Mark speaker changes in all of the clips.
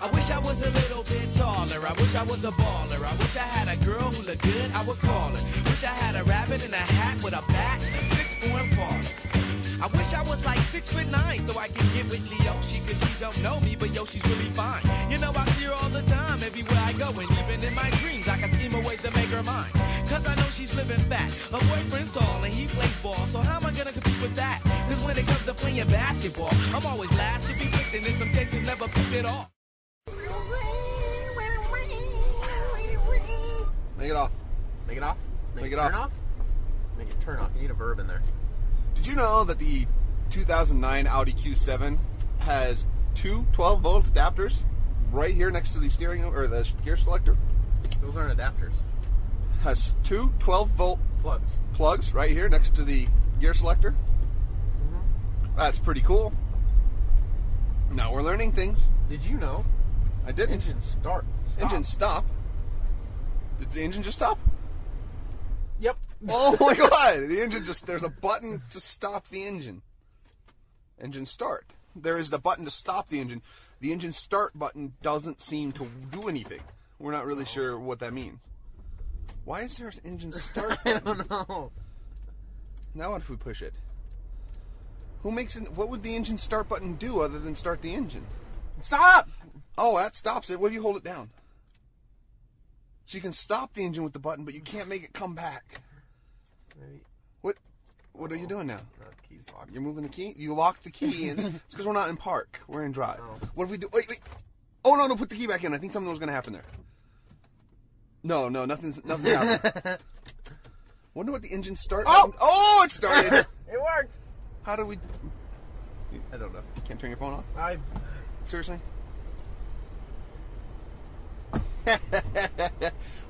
Speaker 1: I wish I was a little bit taller. I wish I was a baller. I wish I had a girl who looked good, I would call her. Wish I had a rabbit in a hat with a bat and a 6'4" parlor. I wish I was like 6'9" so I can get with Leoshi, cause she don't know me, but yo, she's really fine. You know, I see her all the time, everywhere I go, and even in my dreams, I can scheme a way to make her mine. Cause I know she's living fat, her boyfriend's tall, and he plays ball, so how am I gonna compete with that? Cause when it comes to playing basketball, I'm always last to be picked, and in some cases never picked at all.
Speaker 2: Make it off.
Speaker 3: Make it off?
Speaker 2: Make it
Speaker 3: turn
Speaker 2: off.
Speaker 3: Make it turn off. You need a verb in there.
Speaker 2: Did you know that the 2009 Audi Q7 has two 12-volt adapters right here next to the steering or the gear selector?
Speaker 3: Those aren't adapters.
Speaker 2: Has two 12-volt plugs right here next to the gear selector. Mm-hmm. That's pretty cool. Now we're learning things.
Speaker 3: Did you know?
Speaker 2: I didn't.
Speaker 3: Engine start. Stop.
Speaker 2: Engine stop. Did the engine just stop?
Speaker 3: Yep.
Speaker 2: Oh my god! The engine there's a button to stop the engine. Engine start. There is the button to stop the engine. The engine start button doesn't seem to do anything. We're not really sure what that means. Why is there an engine start button?
Speaker 3: I don't know.
Speaker 2: Now what if we push it? Who makes it? What would the engine start button do other than start the engine?
Speaker 3: Stop!
Speaker 2: Oh, that stops it. What if you hold it down? So you can stop the engine with the button, but you can't make it come back.
Speaker 3: Maybe.
Speaker 2: What are you doing now?
Speaker 3: The key's locked.
Speaker 2: You're moving the key? You locked the key in. It's because we're not in park. We're in drive.
Speaker 3: Oh.
Speaker 2: What if we do... Wait. Oh, no, put the key back in. I think something was going to happen there. No, nothing happened. Wonder what the engine start...
Speaker 3: Oh!
Speaker 2: Oh, it started!
Speaker 3: It worked!
Speaker 2: How do we...
Speaker 3: I don't know.
Speaker 2: You can't turn your phone off? Seriously?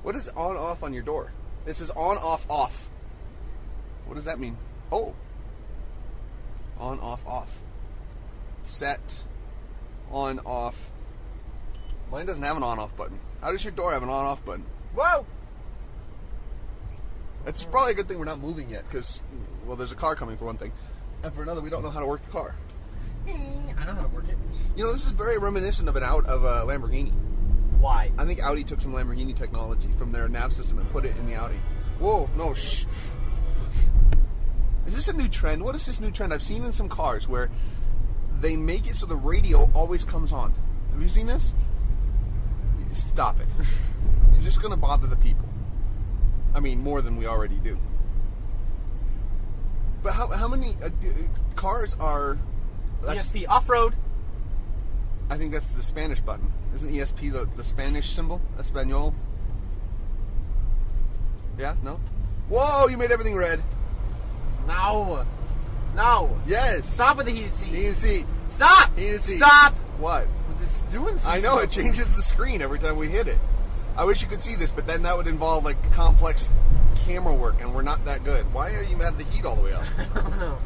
Speaker 2: What is on-off on your door? It says on-off-off. What does that mean? Oh. On-off-off. Set. On-off. Mine doesn't have an on-off button. How does your door have an on-off button?
Speaker 3: Whoa!
Speaker 2: It's probably a good thing we're not moving yet, because, well, there's a car coming for one thing. And for another, we don't know how to work the car.
Speaker 3: I know how to work it.
Speaker 2: You know, this is very reminiscent of a Lamborghini.
Speaker 3: Why?
Speaker 2: I think Audi took some Lamborghini technology from their nav system and put it in the Audi. Whoa, no, shh. Is this a new trend? What is this new trend I've seen in some cars where they make it so the radio always comes on? Have you seen this? Stop it. You're just going to bother the people. I mean, more than we already do. But how many cars are...
Speaker 3: ESP off-road.
Speaker 2: I think that's the Spanish button. Isn't ESP the Spanish symbol? Espanol? Yeah? No? Whoa, you made everything red.
Speaker 3: No.
Speaker 2: Yes.
Speaker 3: Stop with the heated seat.
Speaker 2: Heated seat.
Speaker 3: Stop.
Speaker 2: Heated seat.
Speaker 3: Stop.
Speaker 2: What?
Speaker 3: It's doing something.
Speaker 2: I know, it changes the screen every time we hit it. I wish you could see this, but then that would involve like complex camera work, and we're not that good. Why are you mad the heat all the way up?
Speaker 3: I don't know.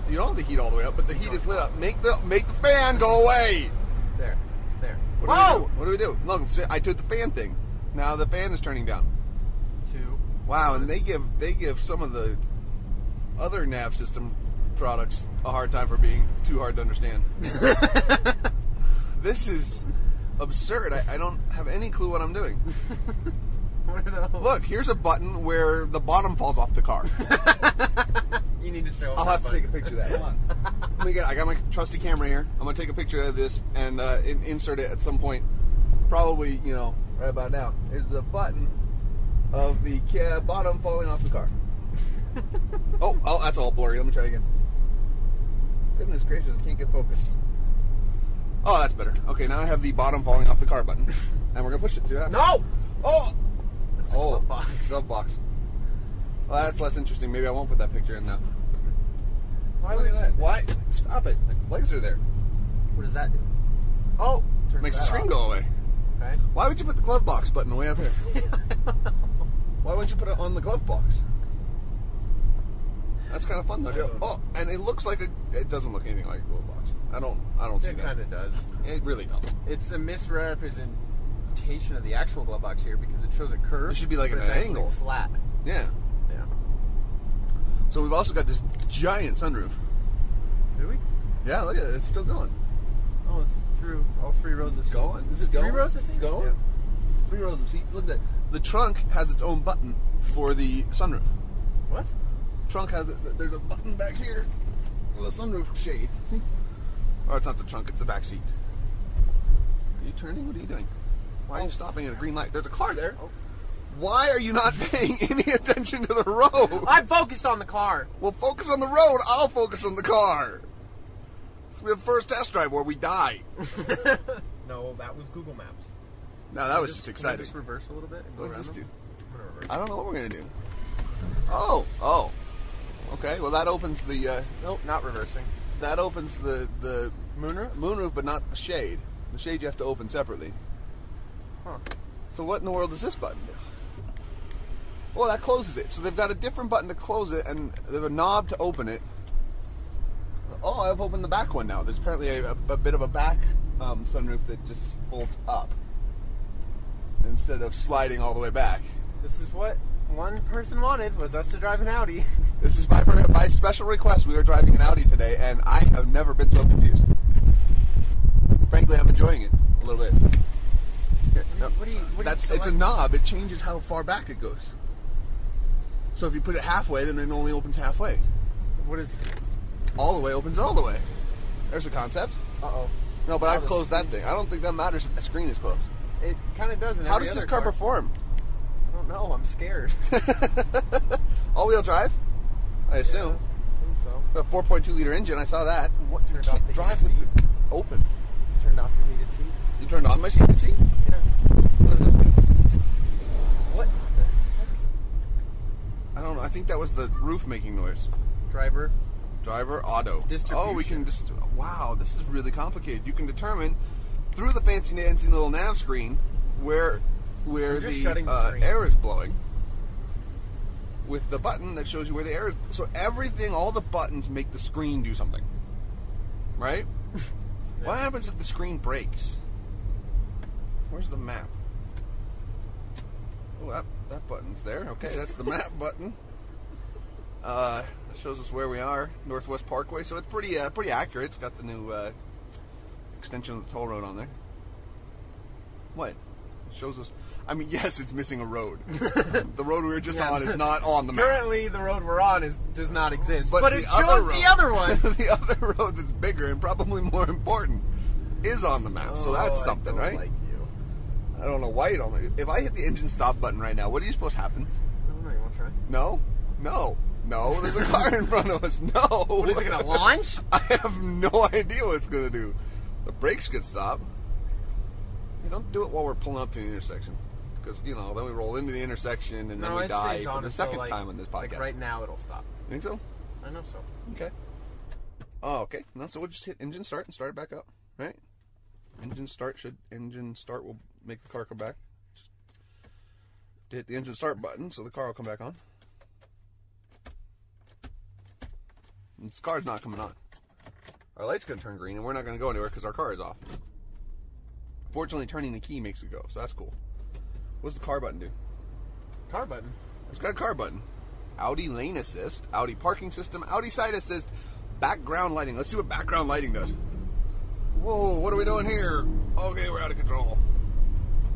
Speaker 2: You don't have the heat all the way up, but the heat is lit up. Make the fan go away.
Speaker 3: There.
Speaker 2: What do we do? Look, I took the fan thing. Now the fan is turning down.
Speaker 3: 2.
Speaker 2: Wow, and they give some of the other nav system products a hard time for being too hard to understand. This is absurd. I don't have any clue what I'm doing.
Speaker 3: What are those?
Speaker 2: Look, here's a button where the bottom falls off the car.
Speaker 3: You need to show.
Speaker 2: I'll have to take a picture of that. Hold on. I got my trusty camera here. I'm gonna take a picture of this and insert it at some point. Probably, right about now. Is the button of the bottom falling off the car. Oh, that's all blurry. Let me try again. Goodness gracious, I can't get focused. Oh, that's better. Okay, now I have the bottom falling off the car button, and we're gonna push it to.
Speaker 3: No.
Speaker 2: Oh.
Speaker 3: That's a glove box.
Speaker 2: Glove box. Well, that's less interesting. Maybe I won't put that picture in now.
Speaker 3: Why
Speaker 2: Look at that. Why? Stop it. The legs are there.
Speaker 3: What does that do? Oh,
Speaker 2: Makes the screen go away.
Speaker 3: Okay.
Speaker 2: Why would you put the glove box button way up here? Why wouldn't you put it on the glove box? That's kind of fun though. Oh, and it looks like it doesn't look anything like a glove box. I don't see that.
Speaker 3: It kind of does.
Speaker 2: It really doesn't.
Speaker 3: It's a misrepresentation of the actual glove box here because it shows a curve.
Speaker 2: It should be like
Speaker 3: but
Speaker 2: at an
Speaker 3: it's
Speaker 2: angle.
Speaker 3: Flat.
Speaker 2: Yeah.
Speaker 3: Yeah.
Speaker 2: So we've also got this giant sunroof.
Speaker 3: Do we?
Speaker 2: Yeah, look at it. It's still going.
Speaker 3: Oh, it's through all 3 rows of seats.
Speaker 2: Going?
Speaker 3: Is it 3 rows of seats?
Speaker 2: It's going?
Speaker 3: Yeah.
Speaker 2: 3 rows of seats. Look at that. The trunk has its own button for the sunroof.
Speaker 3: What?
Speaker 2: Trunk has there's a button back here for the sunroof shade. See? Or it's not the trunk, it's the back seat. Are you turning? What are you doing? Why are you stopping at a green light? There's a car there.
Speaker 3: Oh.
Speaker 2: Why are you not paying any attention to the road?
Speaker 3: I'm focused on the car.
Speaker 2: Well, focus on the road. I'll focus on the car. This will be the first test drive where we die.
Speaker 3: No, that was Google Maps.
Speaker 2: No, that was just
Speaker 3: Can we
Speaker 2: exciting.
Speaker 3: just reverse a little bit and go
Speaker 2: What does
Speaker 3: around
Speaker 2: this
Speaker 3: them?
Speaker 2: do?
Speaker 3: I'm gonna reverse.
Speaker 2: I don't know what we're going to do. Oh. Okay, well that opens the...
Speaker 3: Nope, not reversing.
Speaker 2: that opens the
Speaker 3: Moonroof?
Speaker 2: moonroof, but not the shade. The shade you have to open separately.
Speaker 3: Huh.
Speaker 2: So what in the world does this button do? Well, that closes it. So they've got a different button to close it, and they have a knob to open it. Oh, I've opened the back one now. There's apparently a bit of a back sunroof that just folds up instead of sliding all the way back.
Speaker 3: This is what one person wanted, was us to drive an Audi.
Speaker 2: This is by special request. We are driving an Audi today, and I have never been so confused. Frankly, I'm enjoying it a little bit. Here, no.
Speaker 3: What do you
Speaker 2: It's a knob. It changes how far back it goes. So if you put it halfway, then it only opens halfway.
Speaker 3: What is...
Speaker 2: All the way opens all the way. There's a concept.
Speaker 3: Uh-oh.
Speaker 2: No, but
Speaker 3: Now
Speaker 2: I've
Speaker 3: the
Speaker 2: closed that
Speaker 3: screen-
Speaker 2: thing. I don't think that matters if the screen is closed.
Speaker 3: It kind of does in
Speaker 2: How
Speaker 3: every
Speaker 2: does this
Speaker 3: other
Speaker 2: car perform?
Speaker 3: I don't know. I'm scared.
Speaker 2: All-wheel drive? I assume.
Speaker 3: Yeah, assume so.
Speaker 2: A 4.2 liter engine. I saw that.
Speaker 3: What turned off the
Speaker 2: drive
Speaker 3: heated
Speaker 2: with
Speaker 3: seat?
Speaker 2: the open.
Speaker 3: Turned off your heated seat?
Speaker 2: You turned on my seat? See?
Speaker 3: Yeah.
Speaker 2: What does this do?
Speaker 3: What the heck?
Speaker 2: I don't know. I think that was the roof making noise.
Speaker 3: Driver.
Speaker 2: Driver auto.
Speaker 3: Distribution.
Speaker 2: Oh, we can just. Wow, this is really complicated. You can determine through the fancy dancy little nav screen where
Speaker 3: You're just shutting the
Speaker 2: the
Speaker 3: screen.
Speaker 2: air is blowing. With the button that shows you where the air is. So everything, all the buttons make the screen do something. Right?
Speaker 3: Yeah.
Speaker 2: What happens if the screen breaks? Where's the map? Oh, that button's there. Okay, that's the map button. It shows us where we are, Northwest Parkway. So it's pretty accurate. It's got the new extension of the toll road on there. What? It shows us. I mean, yes, it's missing a road. The road we were just on is not on the map.
Speaker 3: Currently, the road we're on does not exist,
Speaker 2: But
Speaker 3: but
Speaker 2: the
Speaker 3: it
Speaker 2: other
Speaker 3: shows
Speaker 2: road-
Speaker 3: the other one.
Speaker 2: The other road that's bigger and probably more important is on the map. So that's something,
Speaker 3: I don't
Speaker 2: right?
Speaker 3: Like you.
Speaker 2: I don't know why you don't. If I hit the engine stop button right now, what do you suppose happens?
Speaker 3: I don't know. You want to try?
Speaker 2: No. There's a car in front of us. No.
Speaker 3: What is it going to launch?
Speaker 2: I have no idea what it's going to do. The brakes could stop. Hey, don't do it while we're pulling up to the intersection. Because, then we roll into the intersection and then we
Speaker 3: it
Speaker 2: die
Speaker 3: stays
Speaker 2: for
Speaker 3: on
Speaker 2: the
Speaker 3: until,
Speaker 2: second time on this podcast.
Speaker 3: Like right now, it'll stop.
Speaker 2: You think so?
Speaker 3: I know so.
Speaker 2: Okay. Oh, okay. No, so we'll just hit engine start and start it back up, right? Engine start will make the car come back. Just have to hit the engine start button so the car will come back on. And this car's not coming on. Our light's going to turn green and we're not going to go anywhere because our car is off. Fortunately, turning the key makes it go, so that's cool. What's the car button do?
Speaker 3: Car button.
Speaker 2: It's got a car button. Audi lane assist, Audi parking system, Audi side assist, background lighting. Let's see what background lighting does. Whoa, what are we doing here? Okay, we're out of control.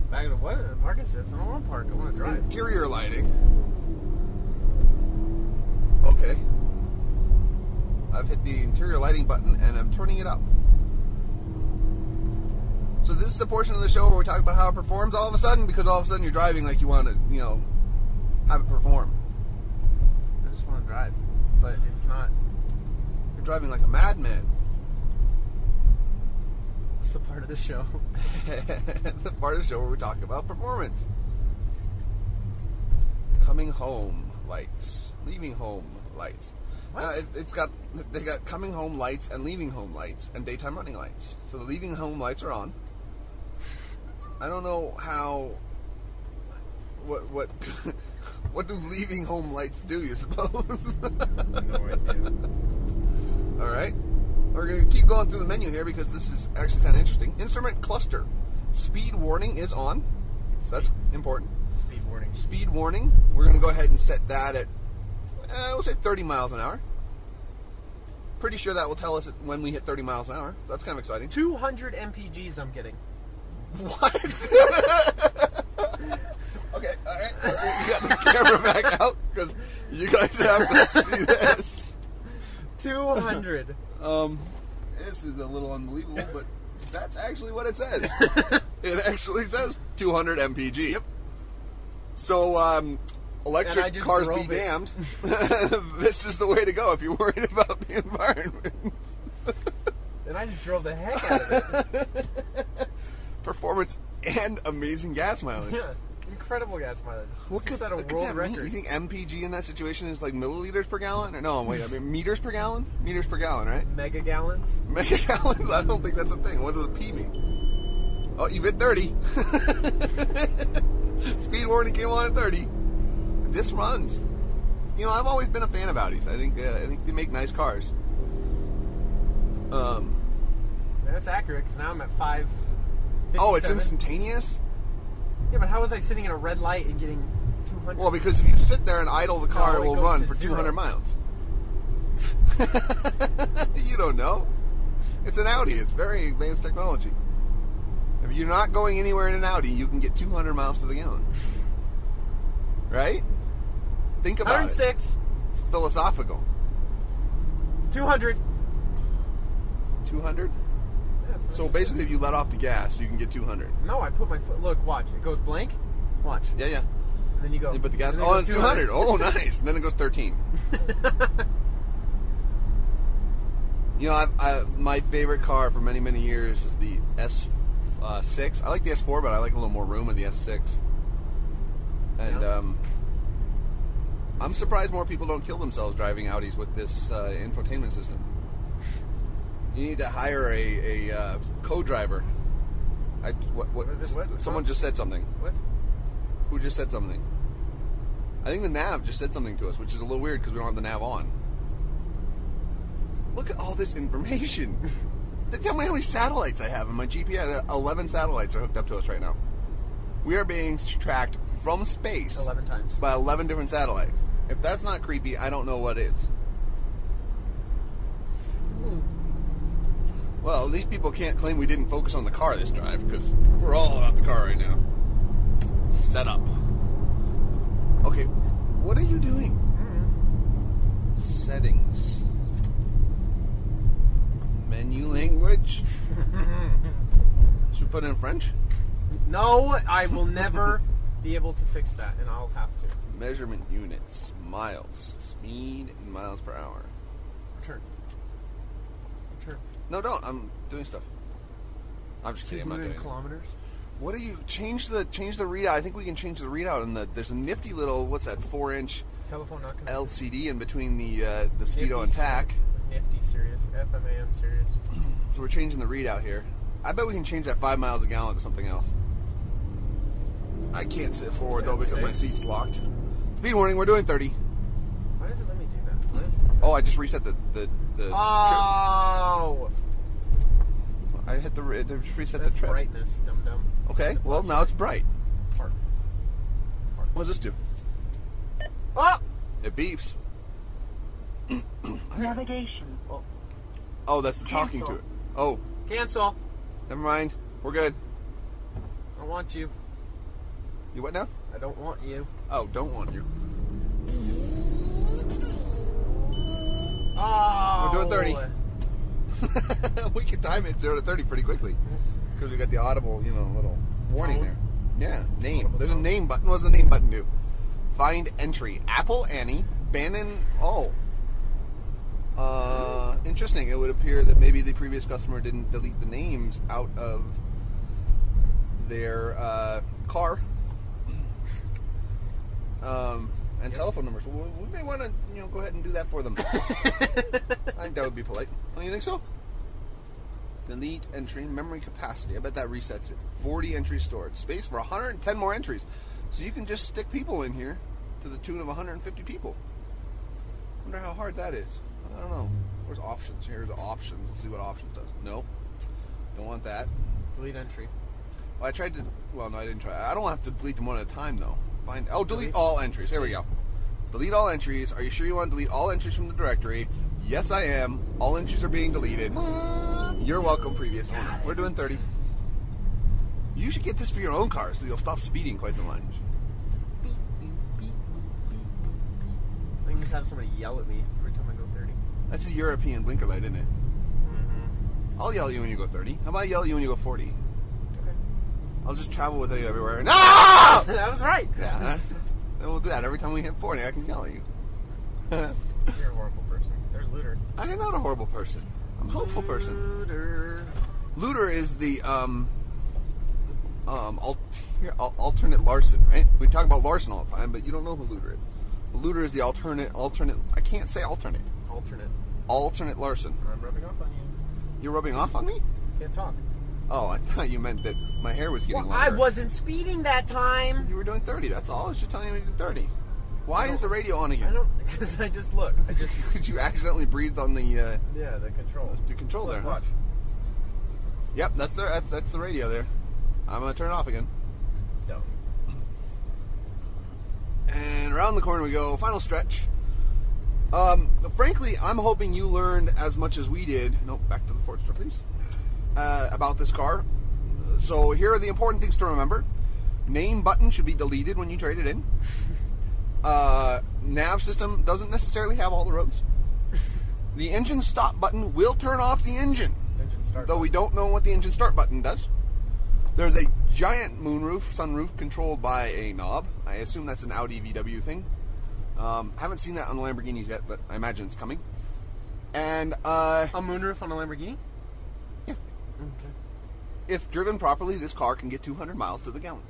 Speaker 3: Back to what? Park assist. I don't want to park. I want to drive.
Speaker 2: Interior lighting. Okay. I've hit the interior lighting button and I'm turning it up. So this is the portion of the show where we talk about how it performs all of a sudden, because all of a sudden you're driving like you want to, have it perform.
Speaker 3: I just want to drive, but it's not.
Speaker 2: You're driving like a madman.
Speaker 3: It's the part of the show.
Speaker 2: The part of the show where we talk about performance. Coming home lights, leaving home lights.
Speaker 3: What?
Speaker 2: They got coming home lights and leaving home lights and daytime running lights. So the leaving home lights are on. I don't know how. What what do leaving home lights do? You suppose?
Speaker 3: No idea.
Speaker 2: All right. We're going to keep going through the menu here because this is actually kind of interesting. Instrument cluster. Speed warning is on. So that's important.
Speaker 3: Speed warning.
Speaker 2: Speed warning. We're going to go ahead and set that at, we'll say 30 miles an hour. pretty sure that will tell us when we hit 30 miles an hour. So that's kind of exciting.
Speaker 3: 200 mpgs I'm getting.
Speaker 2: What? Okay, all right. You got the camera back out because you guys have to see this.
Speaker 3: 200.
Speaker 2: This is a little unbelievable, but that's actually what it says. It actually says 200 mpg.
Speaker 3: Yep.
Speaker 2: So, electric cars be
Speaker 3: it.
Speaker 2: damned. This is the way to go if you're worried about the environment.
Speaker 3: And I just drove the heck out of it.
Speaker 2: Performance and amazing gas mileage.
Speaker 3: Yeah, incredible gas mileage.
Speaker 2: What could
Speaker 3: set a
Speaker 2: that
Speaker 3: world
Speaker 2: mean?
Speaker 3: record.
Speaker 2: You think MPG in that situation is like milliliters per gallon? Or no, wait, I mean meters per gallon? Meters per gallon, right?
Speaker 3: Mega gallons?
Speaker 2: Mega gallons? I don't think that's a thing. What does a P mean? Oh, you've hit 30. Speed warning came on at 30. This runs. You know, I've always been a fan of Audis. I think they make nice cars.
Speaker 3: That's accurate because now I'm at 5.
Speaker 2: Oh, it's instantaneous?
Speaker 3: Yeah, but how was I sitting in a red light and getting 200?
Speaker 2: Well, because if you sit there and idle the car,
Speaker 3: No,
Speaker 2: it will
Speaker 3: goes
Speaker 2: run
Speaker 3: to
Speaker 2: for 200
Speaker 3: 0.
Speaker 2: miles. You don't know. It's an Audi. It's very advanced technology. If you're not going anywhere in an Audi, you can get 200 miles to the gallon. Right? Think about
Speaker 3: 106.
Speaker 2: it. It's philosophical.
Speaker 3: 200.
Speaker 2: 200?
Speaker 3: Yeah, that's what
Speaker 2: So
Speaker 3: I just
Speaker 2: basically, if you let off the gas, you can get 200.
Speaker 3: said. No, I put my foot. Look, watch. It goes blank. Watch.
Speaker 2: Yeah, yeah.
Speaker 3: And then you go.
Speaker 2: You put the gas.
Speaker 3: and then
Speaker 2: Oh,
Speaker 3: it
Speaker 2: it's
Speaker 3: goes
Speaker 2: 200. Oh, nice. And then it goes 13. You know, my favorite car for many, many years is the S6. I like the S4, but I like a little more room in the S6. And
Speaker 3: Yeah.
Speaker 2: I'm surprised more people don't kill themselves driving Audis with this infotainment system. You need to hire a co-driver.
Speaker 3: What?
Speaker 2: Someone just said something.
Speaker 3: What?
Speaker 2: Who just said something? I think the nav just said something to us, which is a little weird because we don't have the nav on. Look at all this information. Tell me how many satellites I have in my GPS. 11 satellites are hooked up to us right now. We are being tracked from space
Speaker 3: 11 times.
Speaker 2: by 11 different satellites. If that's not creepy, I don't know what is. Well, these people can't claim we didn't focus on the car this drive, because we're all about the car right now. Set up. Okay, what are you doing? Settings. Menu language. Should we put it in French?
Speaker 3: No, I will never be able to fix that, and I'll have to.
Speaker 2: Measurement units. Miles. Speed in miles per hour.
Speaker 3: Return.
Speaker 2: No, don't. I'm doing stuff. I'm just kidding. I'm not doing it.
Speaker 3: kilometers.
Speaker 2: What do you change the readout? I think we can change the readout, and there's a nifty little 4-inch
Speaker 3: Telephone not connected.
Speaker 2: LCD in between the speedo and tack.
Speaker 3: Nifty Sirius. FMAM Sirius.
Speaker 2: So we're changing the readout here. I bet we can change that 5 miles a gallon to something else. I can't sit forward though because my
Speaker 3: 6.
Speaker 2: seat's locked. Speed warning. We're doing 30.
Speaker 3: Why does it let me do that?
Speaker 2: Oh, I just reset the
Speaker 3: Oh!
Speaker 2: trip. I hit reset
Speaker 3: That's
Speaker 2: the trip.
Speaker 3: brightness, dum-dum.
Speaker 2: Okay, well now it's bright.
Speaker 3: Park.
Speaker 2: What does this do?
Speaker 3: Oh!
Speaker 2: It beeps.
Speaker 4: Navigation.
Speaker 2: Oh, that's the talking to
Speaker 4: Cancel.
Speaker 2: it. Oh,
Speaker 3: Cancel.
Speaker 2: never mind. We're good.
Speaker 3: I want you.
Speaker 2: You what now?
Speaker 3: I don't want you.
Speaker 2: Oh, don't want you.
Speaker 3: Oh!
Speaker 2: We're doing 30. We can time it 0 to 30 pretty quickly because we got the audible, little warning
Speaker 3: Tone?
Speaker 2: there. Yeah, name.
Speaker 3: Audible
Speaker 2: There's a
Speaker 3: tone.
Speaker 2: name button. What does the name button do? Find entry. Apple Annie. Bannon. Oh. Interesting. It would appear that maybe the previous customer didn't delete the names out of their car. And
Speaker 3: Yep.
Speaker 2: telephone numbers. Well, we may want to, go ahead and do that for them. I think that would be polite. Don't you think so? Delete entry, memory capacity. I bet that resets it. 40 entries stored. Space for 110 more entries. So you can just stick people in here to the tune of 150 people. Wonder how hard that is. I don't know. Where's options? Here's options. Let's see what options does. Nope. Don't want that.
Speaker 3: Delete entry.
Speaker 2: Well, I tried to... Well, no, I didn't try. I don't have to delete them one at a time, though. Delete all entries. There we go. Delete all entries. Are you sure you want to delete all entries from the directory? Yes, I am. All entries are being deleted. You're welcome, previous owner. We're doing 30. You should get this for your own car so you'll stop speeding quite so much.
Speaker 3: Beep, beep, beep, beep, beep, beep. I can just have somebody yell at me every time I go 30.
Speaker 2: That's a European blinker light, isn't it?
Speaker 3: Mm-hmm.
Speaker 2: I'll yell at you when you go 30. How about I yell at you when you go 40?
Speaker 3: Okay.
Speaker 2: I'll just travel with you everywhere. And
Speaker 3: That was right.
Speaker 2: Yeah. Then we'll do that every time we hit 40. I can yell at you.
Speaker 3: You're a horrible person. There's Looter.
Speaker 2: I am not a horrible person. I'm a hopeful person.
Speaker 3: Looter.
Speaker 2: Looter is the alternate Larson, right? We talk about Larson all the time, but you don't know who Looter is. Looter is the alternate. I can't say alternate. Alternate Larson.
Speaker 3: I'm rubbing off on you.
Speaker 2: You're rubbing off on me?
Speaker 3: Can't talk.
Speaker 2: Oh, I thought you meant that my hair was getting
Speaker 3: Well,
Speaker 2: longer.
Speaker 3: I wasn't speeding that time.
Speaker 2: You were doing 30. That's all. I was just telling you to do 30. Why is the radio on
Speaker 3: I
Speaker 2: again?
Speaker 3: don't, because I just look.
Speaker 2: Because you accidentally breathed on the
Speaker 3: Yeah, the control.
Speaker 2: control there. Huh?
Speaker 3: Watch.
Speaker 2: Yep, that's the radio there. I'm gonna turn it off again.
Speaker 3: Dumb.
Speaker 2: And around the corner we go. Final stretch. Frankly, I'm hoping you learned as much as we did. Nope, back to the Forester, please. About this car. So here are the important things to remember. Name button should be deleted when you trade it in. Nav system doesn't necessarily have all the roads. The engine stop button will turn off the engine.
Speaker 3: Engine start.
Speaker 2: Though we don't know what the engine start button does. There's a giant moonroof, sunroof, controlled by a knob. I assume that's an Audi VW thing. Haven't seen that on the Lamborghinis yet, but I imagine it's coming. And,
Speaker 3: A moonroof on a Lamborghini?
Speaker 2: yeah.
Speaker 3: Okay.
Speaker 2: If driven properly, this car can get 200 miles to the gallon.